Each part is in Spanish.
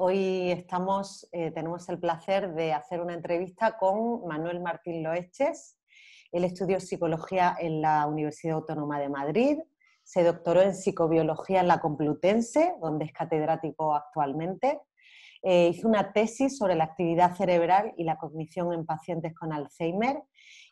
Hoy tenemos el placer de hacer una entrevista con Manuel Martín Loeches. Él estudió psicología en la Universidad Autónoma de Madrid, se doctoró en psicobiología en la Complutense, donde es catedrático actualmente. Hizo una tesis sobre la actividad cerebral y la cognición en pacientes con Alzheimer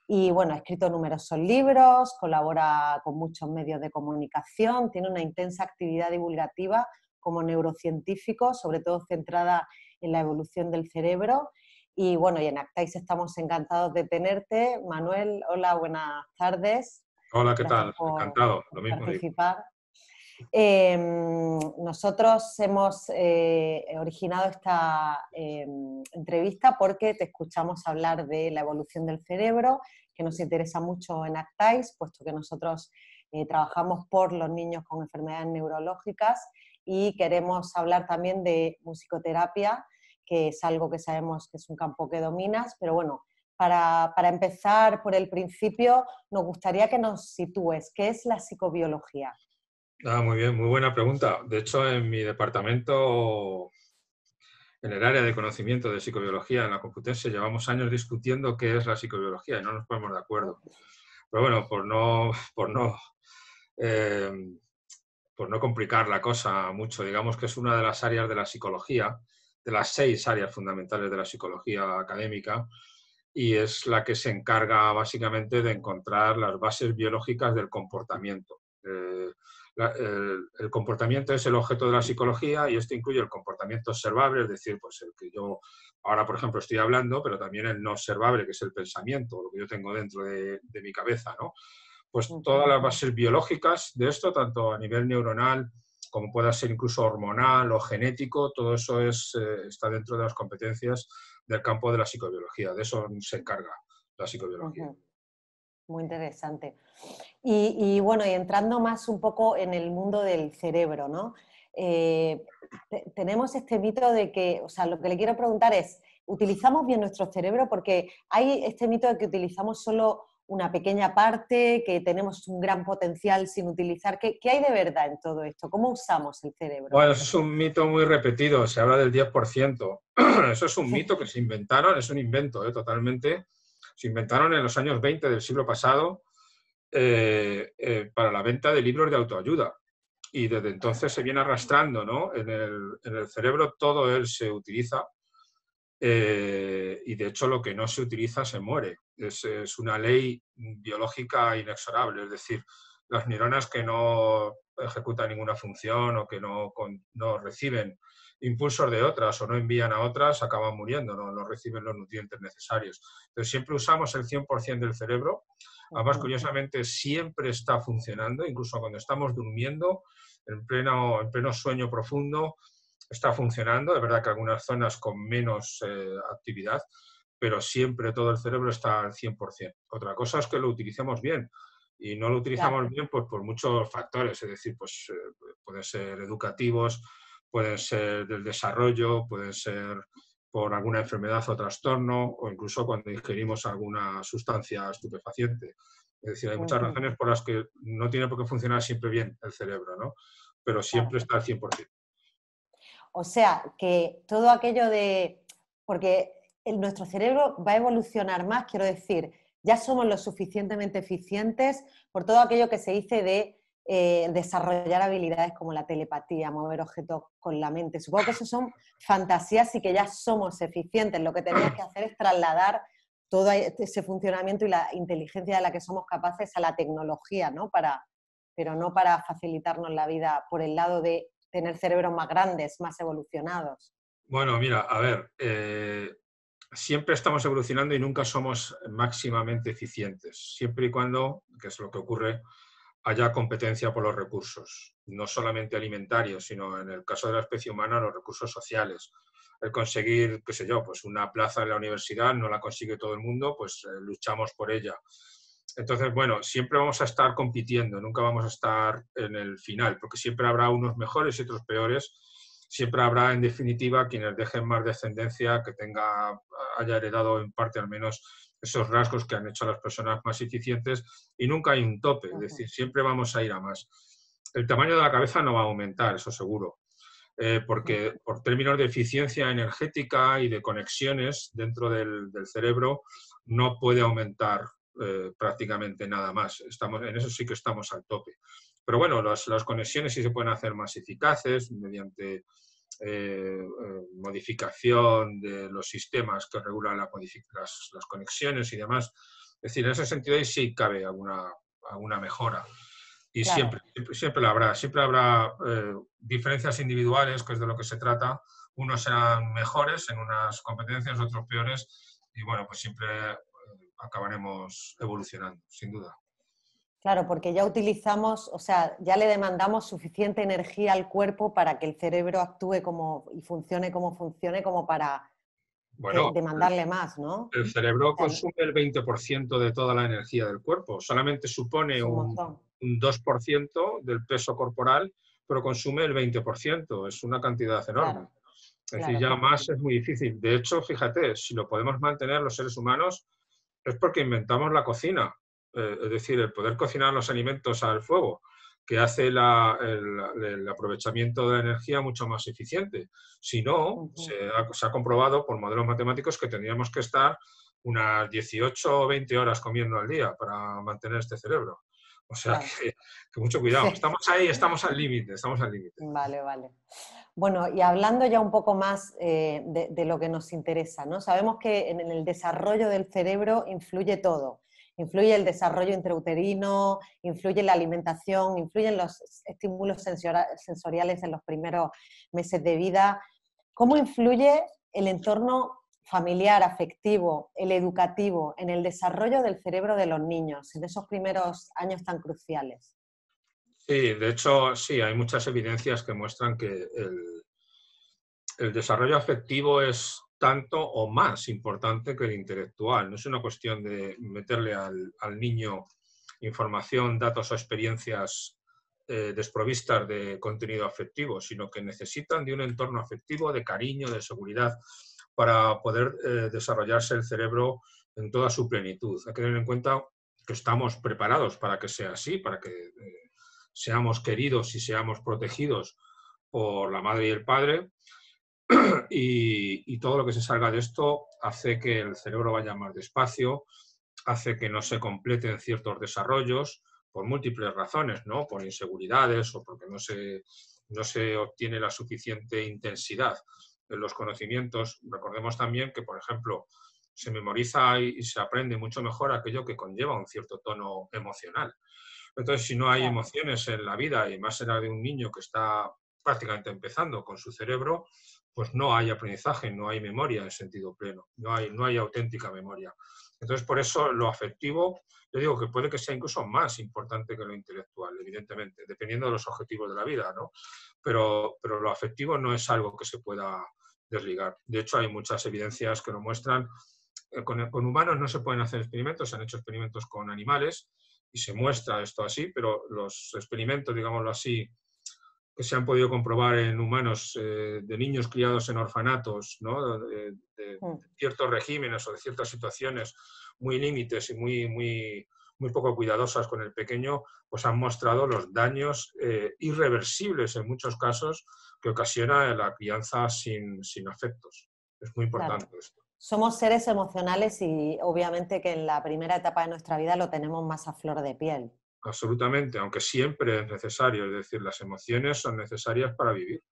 y bueno, ha escrito numerosos libros, colabora con muchos medios de comunicación, tiene una intensa actividad divulgativa como neurocientífico, sobre todo centrada en la evolución del cerebro. Y bueno, y en Actais estamos encantados de tenerte. Manuel, hola, buenas tardes. Hola, ¿qué Gracias tal? por Encantado, lo mismo digo. participar. Nosotros hemos originado esta entrevista porque te escuchamos hablar de la evolución del cerebro, que nos interesa mucho en Actais, puesto que nosotros trabajamos por los niños con enfermedades neurológicas y queremos hablar también de musicoterapia, que es algo que sabemos que es un campo que dominas, pero bueno, para empezar por el principio, nos gustaría que nos sitúes. ¿Qué es la psicobiología? Muy bien, muy buena pregunta. De hecho, en mi departamento, en el área de conocimiento de psicobiología en la Complutense, llevamos años discutiendo qué es la psicobiología y no nos ponemos de acuerdo. Pero bueno, eh, por no complicar la cosa mucho, digamos que es una de las áreas de la psicología, de las 6 áreas fundamentales de la psicología académica, y es la que se encarga básicamente de encontrar las bases biológicas del comportamiento. El comportamiento es el objeto de la psicología y esto incluye el comportamiento observable, es decir, pues el que yo ahora, por ejemplo, estoy hablando, pero también el no observable, que es el pensamiento, lo que yo tengo dentro de mi cabeza, ¿no? Pues todas las bases biológicas de esto, tanto a nivel neuronal como pueda ser incluso hormonal o genético, todo eso está dentro de las competencias del campo de la psicobiología. De eso se encarga la psicobiología. Muy interesante. Y bueno, y entrando más un poco en el mundo del cerebro, ¿no? Tenemos este mito de que, o sea, lo que le quiero preguntar es, ¿utilizamos bien nuestro cerebro? Porque hay este mito de que utilizamos solo una pequeña parte, que tenemos un gran potencial sin utilizar. ¿Qué hay de verdad en todo esto? ¿Cómo usamos el cerebro? Bueno, eso es un mito muy repetido, se habla del 10%. Eso es un mito que se inventaron, es un invento, totalmente. Se inventaron en los años 20 del siglo pasado para la venta de libros de autoayuda. Y desde entonces se viene arrastrando, ¿no? En el cerebro todo él se utiliza y de hecho lo que no se utiliza se muere. Es una ley biológica inexorable, es decir, las neuronas que no ejecutan ninguna función o que no reciben impulsos de otras o no envían a otras acaban muriendo, no reciben los nutrientes necesarios. Entonces siempre usamos el 100% del cerebro. Además, curiosamente, siempre está funcionando, incluso cuando estamos durmiendo, en pleno sueño profundo, está funcionando. Es verdad que algunas zonas con menos actividad, pero siempre todo el cerebro está al 100%. Otra cosa es que lo utilicemos bien. Y no lo utilizamos Claro. bien pues, por muchos factores, es decir, pues, pueden ser educativos, pueden ser del desarrollo, pueden ser por alguna enfermedad o trastorno, o incluso cuando ingerimos alguna sustancia estupefaciente. Es decir, hay muchas razones por las que no tiene por qué funcionar siempre bien el cerebro, ¿no? Pero siempre Claro. está al 100%. O sea, que todo aquello de... Porque nuestro cerebro va a evolucionar más, quiero decir, ya somos lo suficientemente eficientes por todo aquello que se dice de desarrollar habilidades como la telepatía, mover objetos con la mente. Supongo que eso son fantasías y que ya somos eficientes. Lo que tenemos que hacer es trasladar todo ese funcionamiento y la inteligencia de la que somos capaces a la tecnología, ¿no? Pero no para facilitarnos la vida por el lado de tener cerebros más grandes, más evolucionados. Bueno, mira, a ver, siempre estamos evolucionando y nunca somos máximamente eficientes, siempre y cuando, que es lo que ocurre, haya competencia por los recursos, no solamente alimentarios, sino en el caso de la especie humana, los recursos sociales. El conseguir, qué sé yo, pues una plaza en la universidad no la consigue todo el mundo, pues luchamos por ella. Entonces, bueno, siempre vamos a estar compitiendo, nunca vamos a estar en el final, porque siempre habrá unos mejores y otros peores. Siempre habrá, en definitiva, quienes dejen más descendencia, que haya heredado en parte al menos esos rasgos que han hecho a las personas más eficientes, y nunca hay un tope, es decir, siempre vamos a ir a más. El tamaño de la cabeza no va a aumentar, eso seguro, porque por términos de eficiencia energética y de conexiones dentro del cerebro no puede aumentar prácticamente nada más. En eso sí que estamos al tope. Pero bueno, las conexiones sí se pueden hacer más eficaces mediante modificación de los sistemas que regulan las conexiones y demás. Es decir, en ese sentido ahí sí cabe alguna mejora. Y Claro. siempre la habrá. Siempre habrá diferencias individuales, que es de lo que se trata. Unos serán mejores en unas competencias, otros peores. Y bueno, pues siempre acabaremos evolucionando, sin duda. Claro, porque ya utilizamos, o sea, ya le demandamos suficiente energía al cuerpo para que el cerebro actúe y funcione, como para Bueno, demandarle más, ¿no? el cerebro O sea, consume el 20% de toda la energía del cuerpo. Solamente supone es un un montón. 2% del peso corporal, pero consume el 20%. Es una cantidad enorme. Claro, Es decir, claro, ya claro. más es muy difícil. De hecho, fíjate, si lo podemos mantener los seres humanos es porque inventamos la cocina. Es decir, el poder cocinar los alimentos al fuego, que hace el aprovechamiento de la energía mucho más eficiente. Si no, Ujú. se ha comprobado por modelos matemáticos que tendríamos que estar unas 18 o 20 horas comiendo al día para mantener este cerebro. O sea Claro. que mucho cuidado. Sí. Estamos ahí, estamos al límite, estamos al límite. Vale, vale. Bueno, y hablando ya un poco más de lo que nos interesa, ¿no? Sabemos que en el desarrollo del cerebro influye todo. Influye el desarrollo intrauterino, influye la alimentación, influyen los estímulos sensoriales en los primeros meses de vida. ¿Cómo influye el entorno familiar, afectivo, el educativo en el desarrollo del cerebro de los niños en esos primeros años tan cruciales? Sí, de hecho, sí, hay muchas evidencias que muestran que el desarrollo afectivo es tanto o más importante que el intelectual. No es una cuestión de meterle al niño información, datos o experiencias desprovistas de contenido afectivo, sino que necesitan de un entorno afectivo, de cariño, de seguridad, para poder desarrollarse el cerebro en toda su plenitud. Hay que tener en cuenta que estamos preparados para que sea así, para que seamos queridos y seamos protegidos por la madre y el padre, y todo lo que se salga de esto hace que el cerebro vaya más despacio, hace que no se completen ciertos desarrollos por múltiples razones, ¿no? Por inseguridades o porque no se obtiene la suficiente intensidad en los conocimientos. Recordemos también que, por ejemplo, se memoriza y se aprende mucho mejor aquello que conlleva un cierto tono emocional. Entonces, si no hay Claro. emociones en la vida, y más en la de un niño que está prácticamente empezando con su cerebro, pues no hay aprendizaje, no hay memoria en sentido pleno, no hay auténtica memoria. Entonces, por eso lo afectivo, yo digo que puede que sea incluso más importante que lo intelectual, evidentemente, dependiendo de los objetivos de la vida, ¿no? Pero lo afectivo no es algo que se pueda desligar. De hecho, hay muchas evidencias que lo muestran. Con humanos no se pueden hacer experimentos, se han hecho experimentos con animales y se muestra esto así, pero los experimentos, digámoslo así, que se han podido comprobar en humanos de niños criados en orfanatos, ¿no? de Mm. ciertos regímenes o de ciertas situaciones muy límites y muy poco cuidadosas con el pequeño, pues han mostrado los daños irreversibles en muchos casos que ocasiona la crianza sin afectos. Es muy Claro. importante esto. Somos seres emocionales y obviamente que en la primera etapa de nuestra vida lo tenemos más a flor de piel. Absolutamente, aunque siempre es necesario, es decir, las emociones son necesarias para vivir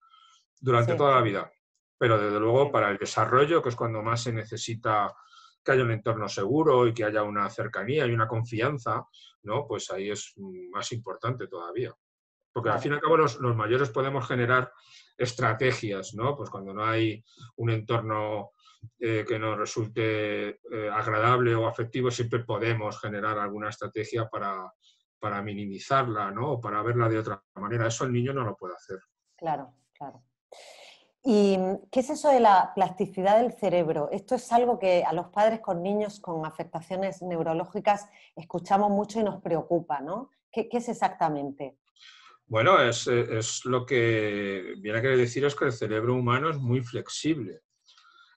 durante Sí, toda la vida, pero desde luego sí, para el desarrollo, que es cuando más se necesita que haya un entorno seguro y que haya una cercanía y una confianza, ¿no? Pues ahí es más importante todavía. Porque al fin y claro. al cabo los mayores podemos generar estrategias, ¿no? Pues cuando no hay un entorno que nos resulte agradable o afectivo, siempre podemos generar alguna estrategia para minimizarla, ¿no? O para verla de otra manera. Eso el niño no lo puede hacer. Claro, claro. ¿Y qué es eso de la plasticidad del cerebro? Esto es algo que a los padres con niños con afectaciones neurológicas escuchamos mucho y nos preocupa, ¿no? ¿Qué es exactamente? Bueno, es lo que viene a querer decir es que el cerebro humano es muy flexible.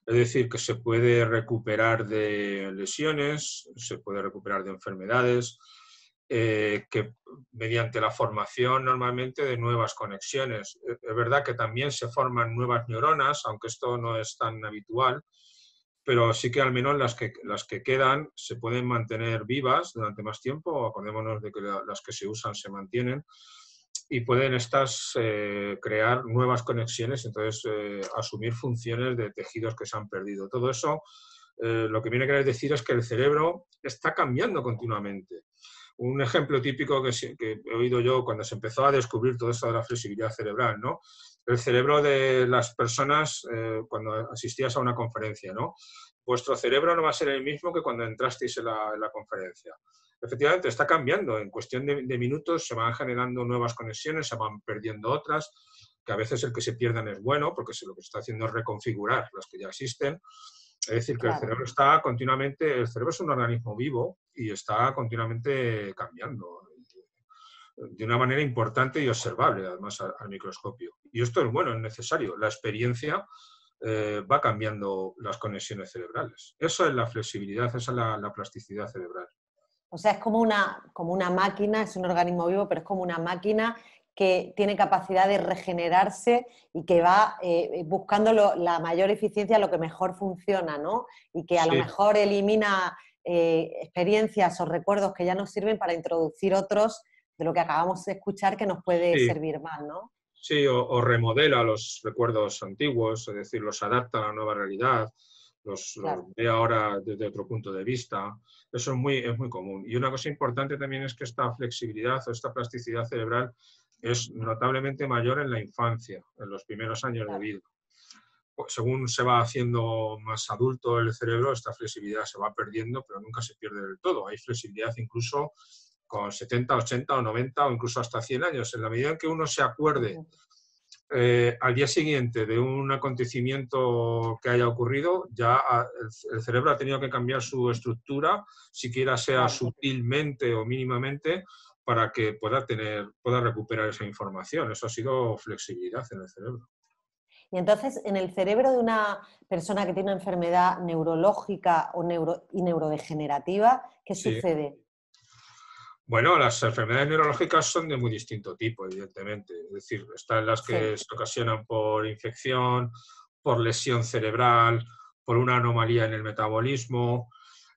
Es decir, que se puede recuperar de lesiones, se puede recuperar de enfermedades, que mediante la formación normalmente de nuevas conexiones. Es verdad que también se forman nuevas neuronas, aunque esto no es tan habitual, pero sí que al menos las que quedan se pueden mantener vivas durante más tiempo. Acordémonos de que las que se usan se mantienen y pueden estas crear nuevas conexiones, entonces asumir funciones de tejidos que se han perdido. Todo eso lo que viene a querer decir es que el cerebro está cambiando continuamente. Un ejemplo típico que he oído yo cuando se empezó a descubrir todo esto de la flexibilidad cerebral, ¿no? El cerebro de las personas, cuando asistías a una conferencia, ¿no? Vuestro cerebro no va a ser el mismo que cuando entrasteis en la conferencia. Efectivamente, está cambiando. En cuestión de minutos se van generando nuevas conexiones, se van perdiendo otras, que a veces el que se pierdan es bueno, porque lo que se está haciendo es reconfigurar las que ya existen. Es decir, que el cerebro está continuamente, el cerebro es un organismo vivo y está continuamente cambiando de una manera importante y observable, además, al microscopio. Y esto es bueno, es necesario. La experiencia va cambiando las conexiones cerebrales. Eso es la flexibilidad, esa es la plasticidad cerebral. O sea, es como una máquina, es un organismo vivo, pero es como una máquina que tiene capacidad de regenerarse y que va buscando la mayor eficiencia, lo que mejor funciona, ¿no? Y que a lo mejor elimina experiencias o recuerdos que ya nos sirven para introducir otros de lo que acabamos de escuchar que nos puede servir más, ¿no? Sí, o remodela los recuerdos antiguos, es decir, los adapta a la nueva realidad, los ve ahora desde otro punto de vista. Eso es muy común. Y una cosa importante también es que esta flexibilidad o esta plasticidad cerebral es notablemente mayor en la infancia, en los primeros años de vida. Según se va haciendo más adulto el cerebro, esta flexibilidad se va perdiendo, pero nunca se pierde del todo. Hay flexibilidad incluso con 70, 80 o 90 o incluso hasta 100 años. En la medida en que uno se acuerde al día siguiente de un acontecimiento que haya ocurrido, ya el cerebro ha tenido que cambiar su estructura, siquiera sea sutilmente o mínimamente, para que pueda recuperar esa información. Eso ha sido flexibilidad en el cerebro. Y entonces, en el cerebro de una persona que tiene una enfermedad neurológica y neurodegenerativa, ¿qué sucede? Bueno, las enfermedades neurológicas son de muy distinto tipo, evidentemente. Es decir, están las que se ocasionan por infección, por lesión cerebral, por una anomalía en el metabolismo,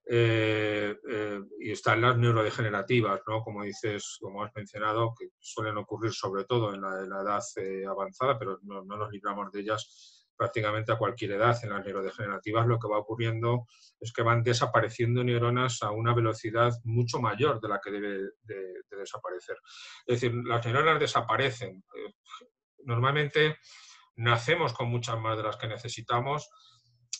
y están las neurodegenerativas, ¿no? Como dices, como has mencionado, que suelen ocurrir sobre todo en la edad avanzada, pero no nos libramos de ellas prácticamente a cualquier edad. En las neurodegenerativas lo que va ocurriendo es que van desapareciendo neuronas a una velocidad mucho mayor de la que debe de desaparecer. Es decir, las neuronas desaparecen. Normalmente nacemos con muchas más de las que necesitamos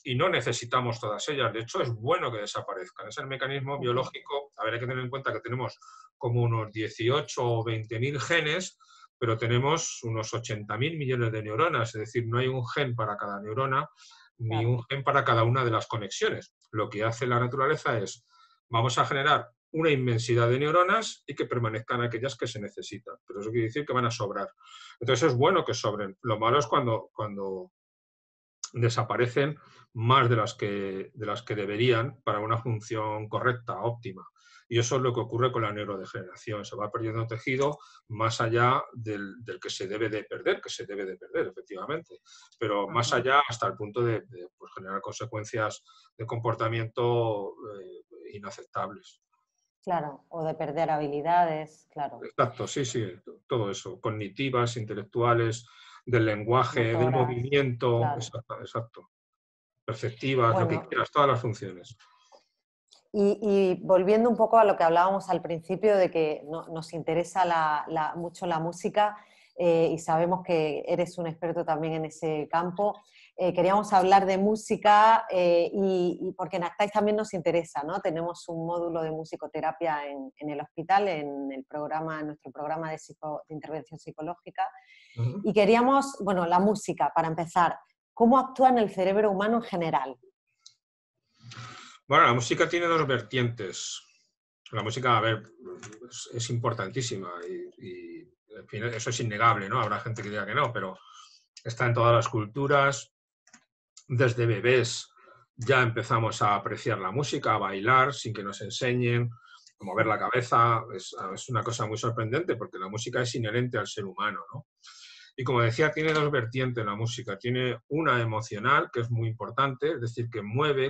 y no necesitamos todas ellas. De hecho, es bueno que desaparezcan. Es el mecanismo biológico. A ver, hay que tener en cuenta que tenemos como unos 18 o 20.000 genes, pero tenemos unos 80.000 millones de neuronas. Es decir, no hay un gen para cada neurona ni un gen para cada una de las conexiones. Lo que hace la naturaleza es, vamos a generar una inmensidad de neuronas y que permanezcan aquellas que se necesitan. Pero eso quiere decir que van a sobrar. Entonces es bueno que sobren. Lo malo es cuando desaparecen más de las que deberían para una función correcta, óptima. Y eso es lo que ocurre con la neurodegeneración. Se va perdiendo tejido más allá del que se debe de perder, efectivamente. Pero más allá hasta el punto de pues, generar consecuencias de comportamiento inaceptables. Claro, o de perder habilidades, claro. Exacto, sí, todo eso. Cognitivas, intelectuales, del lenguaje, del movimiento, exacto. Perceptivas, lo que quieras, todas las funciones. Y volviendo un poco a lo que hablábamos al principio de que nos interesa mucho la música y sabemos que eres un experto también en ese campo, queríamos hablar de música y porque en Actais también nos interesa, ¿no? Tenemos un módulo de musicoterapia en el hospital, en nuestro programa de intervención psicológica. Y queríamos, bueno, la música, para empezar, ¿cómo actúa en el cerebro humano en general? Bueno, la música tiene dos vertientes. La música, a ver, es importantísima y en fin, eso es innegable, ¿no? Habrá gente que diga que no, pero está en todas las culturas. Desde bebés ya empezamos a apreciar la música, a bailar sin que nos enseñen. mover la cabeza, es una cosa muy sorprendente porque la música es inherente al ser humano, ¿no? Y como decía, tiene dos vertientes la música. Tiene una emocional, que es muy importante, es decir, que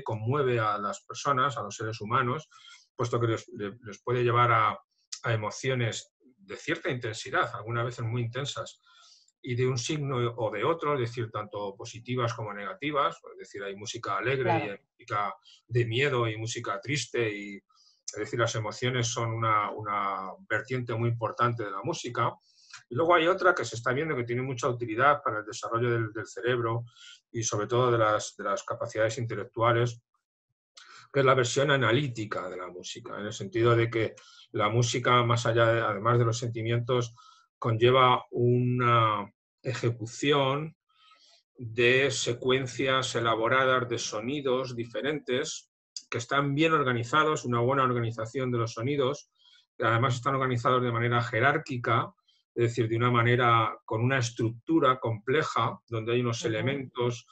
conmueve a las personas, a los seres humanos, puesto que les puede llevar a emociones de cierta intensidad, algunas veces muy intensas, y de un signo o de otro, es decir, tanto positivas como negativas, es decir, hay música alegre y hay Claro. música de miedo y música triste, y, es decir, las emociones son una vertiente muy importante de la música. Y luego hay otra que se está viendo que tiene mucha utilidad para el desarrollo del cerebro y sobre todo de las capacidades intelectuales, que es la versión analítica de la música, en el sentido de que la música, más allá además de los sentimientos, conlleva una ejecución de secuencias elaboradas de sonidos diferentes que están bien organizados, una buena organización de los sonidos, que además están organizados de manera jerárquica, es decir, de una manera con una estructura compleja, donde hay unos elementos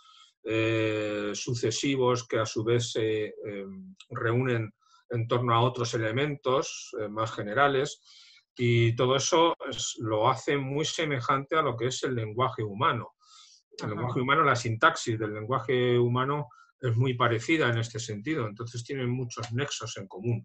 sucesivos que a su vez se reúnen en torno a otros elementos más generales, y todo eso lo hace muy semejante a lo que es el lenguaje humano. El lenguaje humano, la sintaxis del lenguaje humano es muy parecida en este sentido, entonces tienen muchos nexos en común.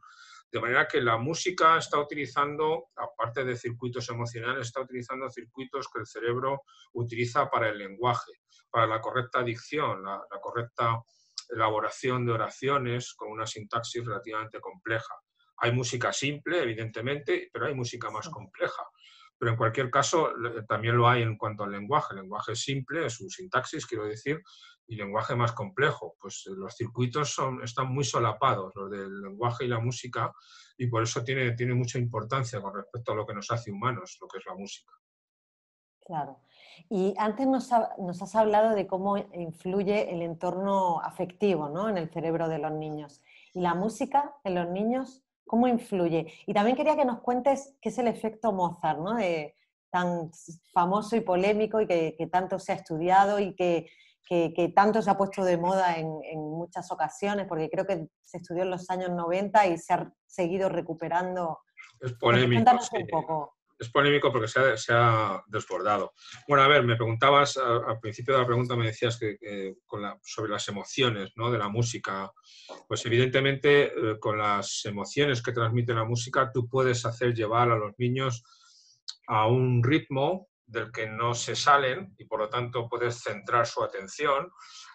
De manera que la música está utilizando, aparte de circuitos emocionales, está utilizando circuitos que el cerebro utiliza para el lenguaje, para la correcta dicción, la correcta elaboración de oraciones con una sintaxis relativamente compleja. Hay música simple, evidentemente, pero hay música más compleja. Pero en cualquier caso, también lo hay en cuanto al lenguaje. El lenguaje es simple, es su sintaxis, quiero decir, y lenguaje más complejo. Pues los circuitos están muy solapados, los del lenguaje y la música, y por eso tiene mucha importancia con respecto a lo que nos hace humanos, lo que es la música. Claro. Y antes nos has hablado de cómo influye el entorno afectivo, ¿no?, en el cerebro de los niños. ¿Y la música en los niños cómo influye? Y también quería que nos cuentes qué es el efecto Mozart, ¿no?, tan famoso y polémico y que tanto se ha estudiado y que tanto se ha puesto de moda en muchas ocasiones, porque creo que se estudió en los años 90 y se ha seguido recuperando. Es polémico, Cuéntanos sí. un poco. Es polémico porque se ha desbordado. Bueno, a ver, me preguntabas, al principio de la pregunta me decías sobre las emociones, ¿no?, de la música. Pues evidentemente con las emociones que transmite la música tú puedes hacer llevar a los niños a un ritmo del que no se salen y por lo tanto puedes centrar su atención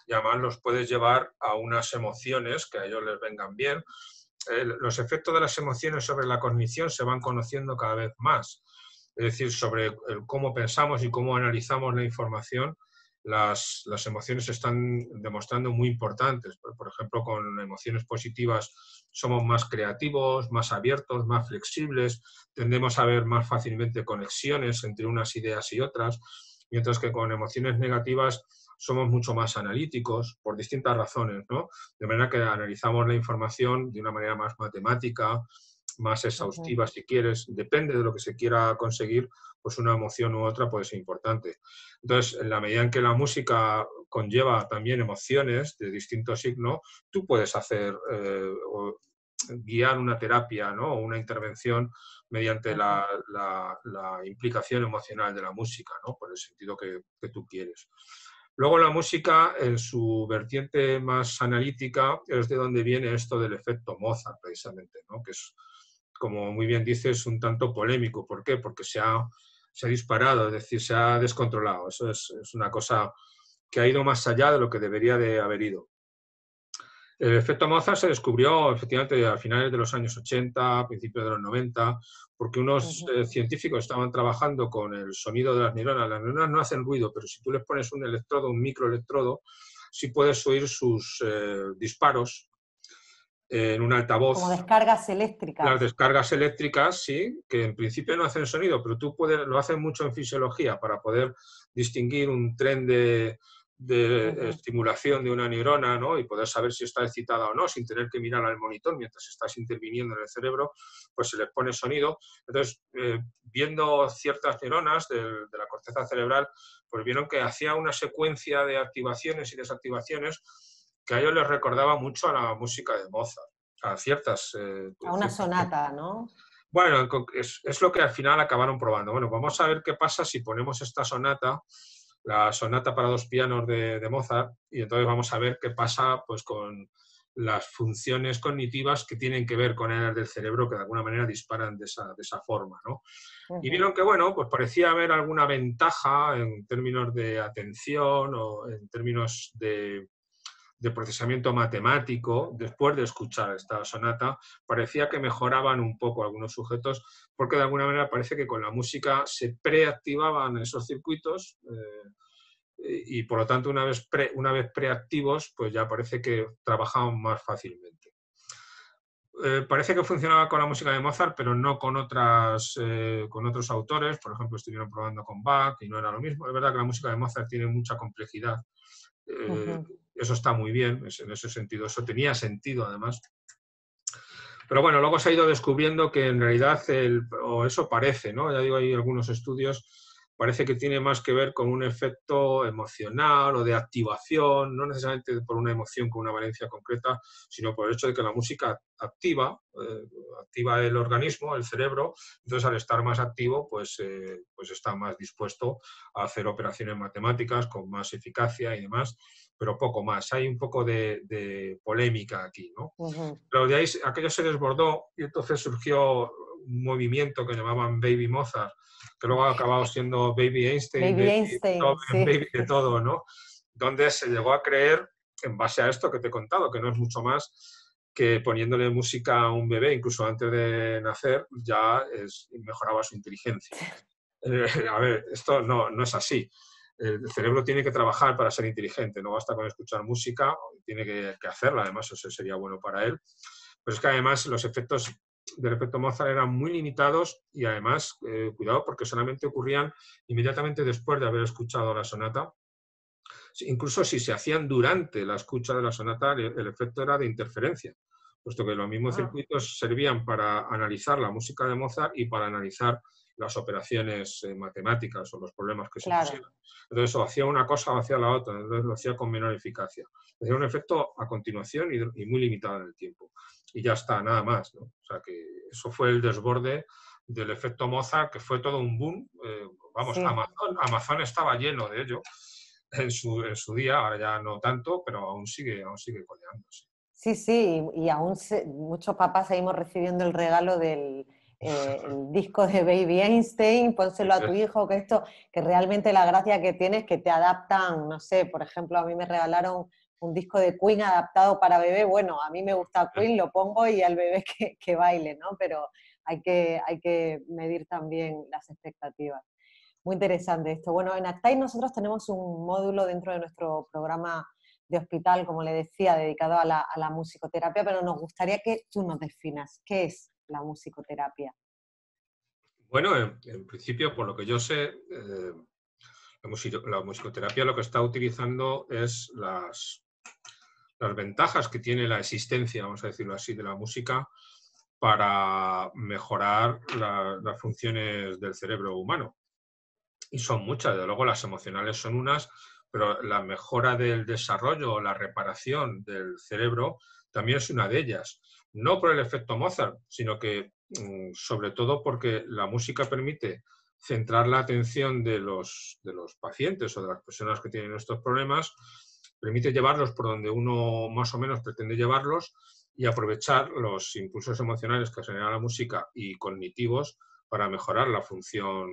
y además los puedes llevar a unas emociones que a ellos les vengan bien. Los efectos de las emociones sobre la cognición se van conociendo cada vez más. Es decir, sobre cómo pensamos y cómo analizamos la información, las emociones se están demostrando muy importantes. Por ejemplo, con emociones positivas somos más creativos, más abiertos, más flexibles, tendemos a ver más fácilmente conexiones entre unas ideas y otras, mientras que con emociones negativas somos mucho más analíticos por distintas razones, ¿no? De manera que analizamos la información de una manera más matemática, más exhaustiva, si quieres, depende de lo que se quiera conseguir, pues una emoción u otra puede ser importante. Entonces, en la medida en que la música conlleva también emociones de distinto signo, tú puedes hacer o guiar una terapia, ¿no?, o una intervención mediante la implicación emocional de la música, ¿no?, por el sentido que tú quieres. Luego la música, en su vertiente más analítica, es de donde viene esto del efecto Mozart, precisamente, ¿no?, que es, como muy bien dices, un tanto polémico. ¿Por qué? Porque se ha disparado, es decir, se ha descontrolado. Eso es una cosa que ha ido más allá de lo que debería de haber ido. El efecto Mozart se descubrió efectivamente a finales de los años 80, a principios de los 90, porque unos científicos estaban trabajando con el sonido de las neuronas. Las neuronas no hacen ruido, pero si tú les pones un electrodo, un microelectrodo, sí puedes oír sus disparos en un Como altavoz. descargas Las eléctricas. descargas eléctricas, sí, que en principio no hacen sonido, pero lo hacen mucho en fisiología para poder distinguir un tren de estimulación de una neurona, ¿no?, y poder saber si está excitada o no, sin tener que mirar al monitor mientras estás interviniendo en el cerebro, pues se les pone sonido. Entonces, viendo ciertas neuronas de la corteza cerebral, pues vieron que hacía una secuencia de activaciones y desactivaciones que a ellos les recordaba mucho a la música de Mozart. a ciertas... A una sonata, ¿no? Bueno, es lo que al final acabaron probando. Bueno, vamos a ver qué pasa si ponemos esta sonata, la sonata para dos pianos de Mozart, y entonces vamos a ver qué pasa pues, con las funciones cognitivas que tienen que ver con áreas del cerebro que de alguna manera disparan de esa forma, ¿no? Y vieron que, bueno, pues parecía haber alguna ventaja en términos de atención o en términos de procesamiento matemático, después de escuchar esta sonata, parecía que mejoraban un poco algunos sujetos, porque de alguna manera parece que con la música se preactivaban esos circuitos y por lo tanto una vez preactivos, pues ya parece que trabajaban más fácilmente. Parece que funcionaba con la música de Mozart, pero no con otros autores. Por ejemplo, estuvieron probando con Bach y no era lo mismo. Es verdad que la música de Mozart tiene mucha complejidad. Eso está muy bien, en ese sentido. Eso tenía sentido, además. Pero bueno, luego se ha ido descubriendo que en realidad, o eso parece, ¿no? Ya digo, hay algunos estudios, parece que tiene más que ver con un efecto emocional o de activación, no necesariamente por una emoción con una valencia concreta, sino por el hecho de que la música activa el organismo, el cerebro, entonces al estar más activo, pues está más dispuesto a hacer operaciones matemáticas con más eficacia y demás, pero poco más. Hay un poco de polémica aquí, ¿no? Pero de ahí aquello se desbordó y entonces surgió un movimiento que llamaban Baby Mozart, que luego ha acabado siendo Baby Einstein, Baby Einstein, sí. Baby de todo, ¿no? Donde se llegó a creer, en base a esto que te he contado, que no es mucho más que poniéndole música a un bebé, incluso antes de nacer, ya mejoraba su inteligencia. A ver, esto no es así. El cerebro tiene que trabajar para ser inteligente, no basta con escuchar música, tiene que hacerla, además eso sería bueno para él. Pero es que además los efectos del efecto Mozart eran muy limitados y además, cuidado, porque solamente ocurrían inmediatamente después de haber escuchado la sonata. Incluso si se hacían durante la escucha de la sonata, el efecto era de interferencia, puesto que los mismos circuitos servían para analizar la música de Mozart y para analizar las operaciones matemáticas o los problemas que se pusieran. Entonces, o hacía una cosa o hacía la otra, entonces lo hacía con menor eficacia. Hacía un efecto a continuación y muy limitado en el tiempo. Y ya está, nada más, ¿no? O sea que eso fue el desborde del efecto Mozart, que fue todo un boom. Vamos, sí. Amazon estaba lleno de ello en su día, ahora ya no tanto, pero aún sigue codeándose. Sí, sí, y aún muchos papás seguimos recibiendo el regalo del el disco de Baby Einstein, pónselo a tu hijo, que realmente la gracia que tiene es que te adaptan, no sé, por ejemplo, a mí me regalaron un disco de Queen adaptado para bebé, bueno, a mí me gusta Queen, lo pongo y al bebé que baile, ¿no? Pero hay que medir también las expectativas. Muy interesante esto. Bueno, en Actai nosotros tenemos un módulo dentro de nuestro programa de hospital, como le decía, dedicado a la musicoterapia, pero nos gustaría que tú nos definas qué es la musicoterapia. Bueno, en principio, por lo que yo sé, la musicoterapia lo que está utilizando es las ventajas que tiene la existencia, vamos a decirlo así, de la música para mejorar las funciones del cerebro humano. Y son muchas, desde luego las emocionales son unas, pero la mejora del desarrollo o la reparación del cerebro también es una de ellas. No por el efecto Mozart, sino que sobre todo porque la música permite centrar la atención de los pacientes o de las personas que tienen estos problemas, permite llevarlos por donde uno más o menos pretende llevarlos y aprovechar los impulsos emocionales que genera la música y cognitivos para mejorar la función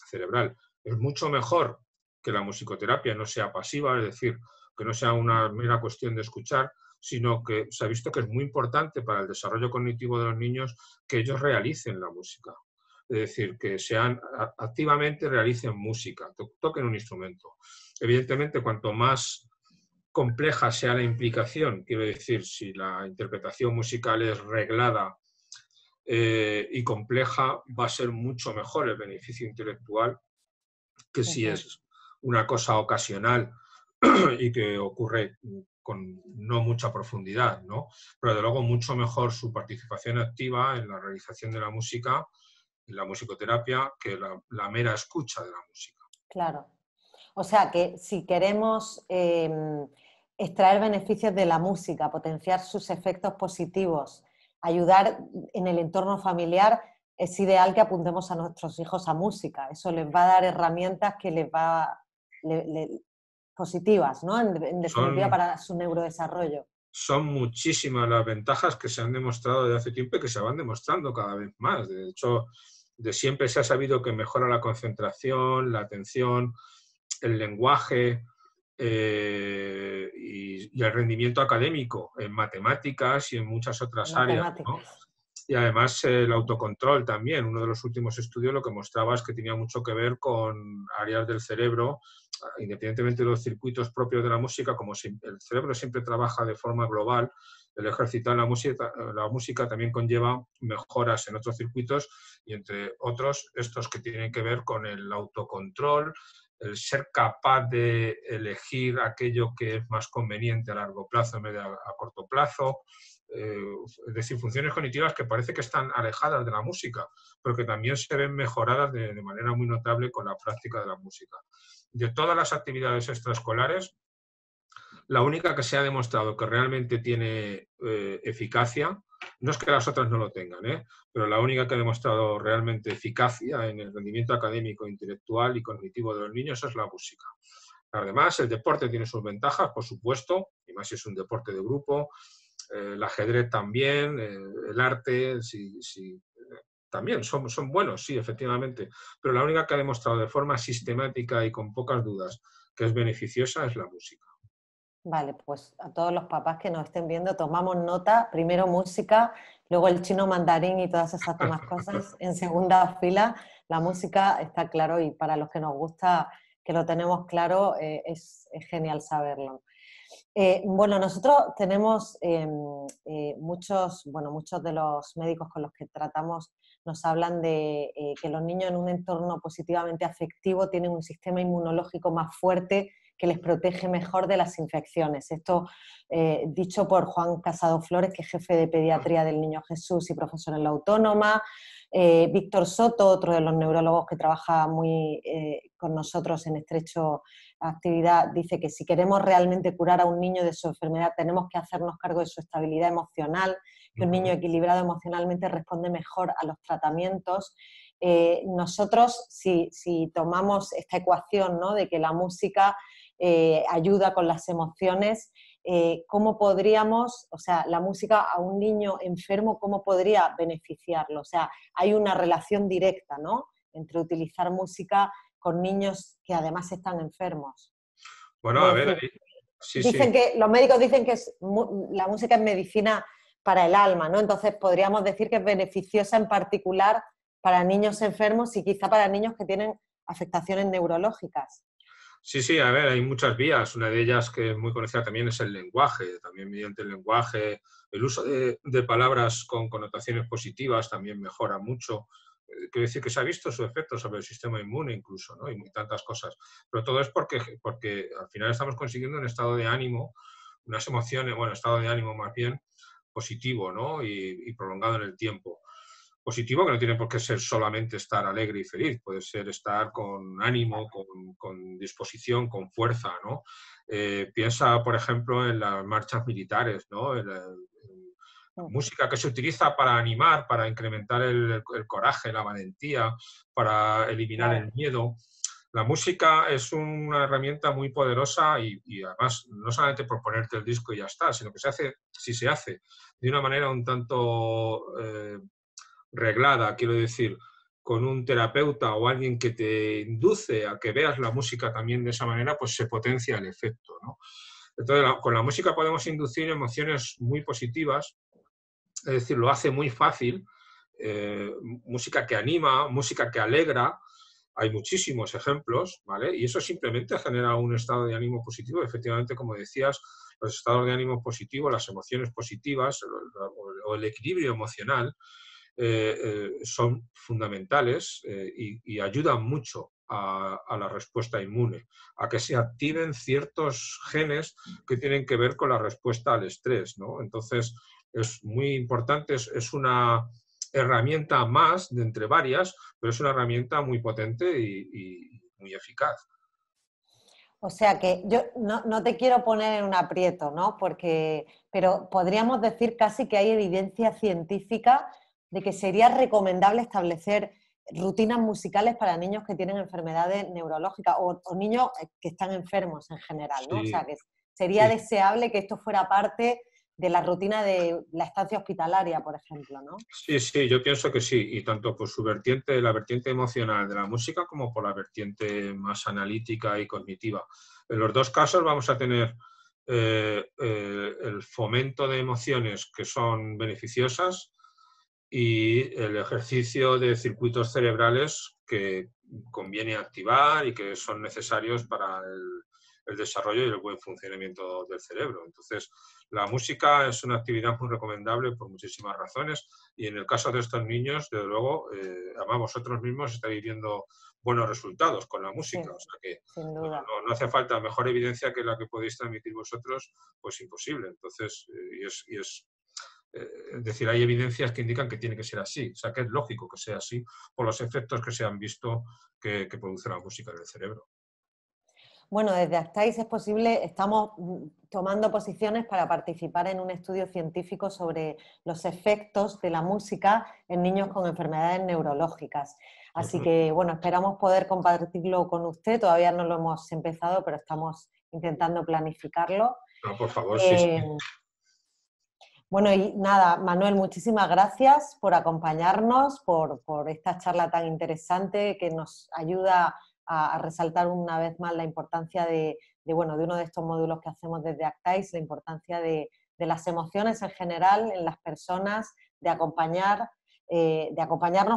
cerebral. Es mucho mejor que la musicoterapia no sea pasiva, es decir, que no sea una mera cuestión de escuchar, sino que se ha visto que es muy importante para el desarrollo cognitivo de los niños que ellos realicen la música. Es decir, que activamente realicen música, toquen un instrumento. Evidentemente, cuanto más compleja sea la implicación, quiero decir, si la interpretación musical es reglada y compleja, va a ser mucho mejor el beneficio intelectual que si es una cosa ocasional y que ocurre con no mucha profundidad, ¿no? Pero de luego mucho mejor su participación activa en la realización de la música, en la musicoterapia, que la mera escucha de la música. Claro. O sea que si queremos extraer beneficios de la música, potenciar sus efectos positivos ayudar en el entorno familiar, es ideal que apuntemos a nuestros hijos a música. Eso les va a dar herramientas que les va positivas, ¿no? En definitiva, para su neurodesarrollo. Son muchísimas las ventajas que se han demostrado desde hace tiempo y que se van demostrando cada vez más. De hecho, de siempre se ha sabido que mejora la concentración, la atención, el lenguaje y el rendimiento académico en matemáticas y en muchas otras áreas, ¿no? Y además el autocontrol también. Uno de los últimos estudios lo que mostraba es que tenía mucho que ver con áreas del cerebro, independientemente de los circuitos propios de la música, como el cerebro siempre trabaja de forma global, el ejercitar la música también conlleva mejoras en otros circuitos y entre otros estos que tienen que ver con el autocontrol, el ser capaz de elegir aquello que es más conveniente a largo plazo en vez de a corto plazo. Es decir, funciones cognitivas que parece que están alejadas de la música, pero que también se ven mejoradas de manera muy notable con la práctica de la música. De todas las actividades extraescolares, la única que se ha demostrado que realmente tiene eficacia, no es que las otras no lo tengan, pero la única que ha demostrado realmente eficacia en el rendimiento académico, intelectual y cognitivo de los niños es la música. Además, el deporte tiene sus ventajas, por supuesto, y más si es un deporte de grupo, el ajedrez también, el arte, también son buenos, sí, efectivamente, pero la única que ha demostrado de forma sistemática y con pocas dudas que es beneficiosa es la música. Vale, pues a todos los papás que nos estén viendo, tomamos nota, primero música, luego el chino mandarín y todas esas demás cosas en segunda fila. La música está claro y para los que nos gusta, que lo tenemos claro, es genial saberlo. Bueno, nosotros tenemos muchos de los médicos con los que tratamos nos hablan de que los niños en un entorno positivamente afectivo tienen un sistema inmunológico más fuerte que les protege mejor de las infecciones. Esto dicho por Juan Casado Flores, que es jefe de pediatría del Niño Jesús y profesor en la Autónoma. Víctor Soto, otro de los neurólogos que trabaja muy con nosotros en estrecho actividad, dice que si queremos realmente curar a un niño de su enfermedad tenemos que hacernos cargo de su estabilidad emocional, que un niño equilibrado emocionalmente responde mejor a los tratamientos. Nosotros, si tomamos esta ecuación, ¿no?, de que la música ayuda con las emociones, ¿cómo podríamos, o sea, la música a un niño enfermo, cómo podría beneficiarlo? O sea, hay una relación directa, ¿no?, entre utilizar música con niños que además están enfermos. Bueno, a ver, sí. Los médicos dicen que la música es medicina para el alma, ¿no? Entonces podríamos decir que es beneficiosa en particular para niños enfermos y quizá para niños que tienen afectaciones neurológicas. Sí, a ver, hay muchas vías. Una de ellas que es muy conocida también es el lenguaje. También mediante el lenguaje, el uso de palabras con connotaciones positivas también mejora mucho. Quiero decir que se ha visto su efecto sobre el sistema inmune incluso, ¿no? Y tantas cosas. Pero todo es porque al final estamos consiguiendo un estado de ánimo, unas emociones, bueno, estado de ánimo más bien positivo, ¿no? Y prolongado en el tiempo. Positivo que no tiene por qué ser solamente estar alegre y feliz, puede ser estar con ánimo, con disposición, con fuerza, ¿no? Piensa, por ejemplo, en las marchas militares, ¿no? En música que se utiliza para animar, para incrementar el coraje, la valentía, para eliminar el miedo. La música es una herramienta muy poderosa y además no solamente por ponerte el disco y ya está, sino que si se hace de una manera un tanto reglada, quiero decir, con un terapeuta o alguien que te induce a que veas la música también de esa manera, pues se potencia el efecto, ¿no? Entonces, con la música podemos inducir emociones muy positivas, es decir, lo hace muy fácil, música que anima, música que alegra, hay muchísimos ejemplos, ¿vale? Y eso simplemente genera un estado de ánimo positivo. Efectivamente, como decías, los estados de ánimo positivos, las emociones positivas o el equilibrio emocional son fundamentales y ayudan mucho a la respuesta inmune, a que se activen ciertos genes que tienen que ver con la respuesta al estrés, ¿no? Entonces, es muy importante, es una herramienta más de entre varias, pero es una herramienta muy potente y muy eficaz. O sea que yo no te quiero poner en un aprieto, ¿no? Pero podríamos decir casi que hay evidencia científica de que sería recomendable establecer rutinas musicales para niños que tienen enfermedades neurológicas o niños que están enfermos en general, ¿no? O Sí, sea que sería sí, deseable que esto fuera parte de la rutina de la estancia hospitalaria, por ejemplo, ¿no? sí, sí, yo pienso que sí, y tanto por su vertiente, la vertiente emocional de la música, como por la vertiente más analítica y cognitiva. En los dos casos vamos a tener el fomento de emociones que son beneficiosas y el ejercicio de circuitos cerebrales que conviene activar y que son necesarios para el desarrollo y el buen funcionamiento del cerebro. Entonces, la música es una actividad muy recomendable por muchísimas razones y en el caso de estos niños, desde luego, además vosotros mismos estáis viendo buenos resultados con la Sí, música, o sea que sin no, duda. no hace falta mejor evidencia que la que podéis transmitir vosotros, pues imposible. Entonces, es decir, hay evidencias que indican que tiene que ser así, o sea que es lógico que sea así por los efectos que se han visto que produce la música en el cerebro. Bueno, desde Actáis es posible, estamos tomando posiciones para participar en un estudio científico sobre los efectos de la música en niños con enfermedades neurológicas. Así Ujú. que, bueno, esperamos poder compartirlo con usted. Todavía no lo hemos empezado, pero estamos intentando planificarlo. No, por favor, sí, sí. Eh, bueno, y nada, Manuel, muchísimas gracias por acompañarnos, por esta charla tan interesante que nos ayuda a resaltar una vez más la importancia bueno, de uno de estos módulos que hacemos desde Actáis, la importancia de las emociones en general en las personas, de acompañarnos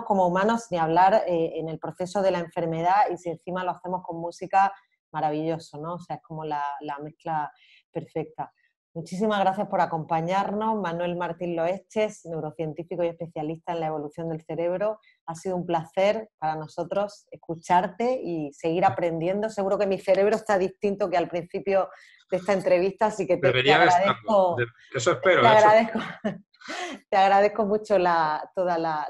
como humanos, ni hablar en el proceso de la enfermedad, y si encima lo hacemos con música, maravilloso, ¿no? O sea, es como la mezcla perfecta. Muchísimas gracias por acompañarnos, Manuel Martín Loeches, neurocientífico y especialista en la evolución del cerebro. Ha sido un placer para nosotros escucharte y seguir aprendiendo. Seguro que mi cerebro está distinto que al principio de esta entrevista, así que te Debería de estarlo. agradezco, Eso te espero, eso agradezco, espero. te agradezco mucho toda la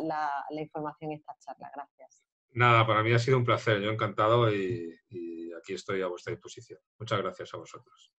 información y esta charla. Gracias. Nada, para mí ha sido un placer, yo encantado y aquí estoy a vuestra disposición. Muchas gracias a vosotros.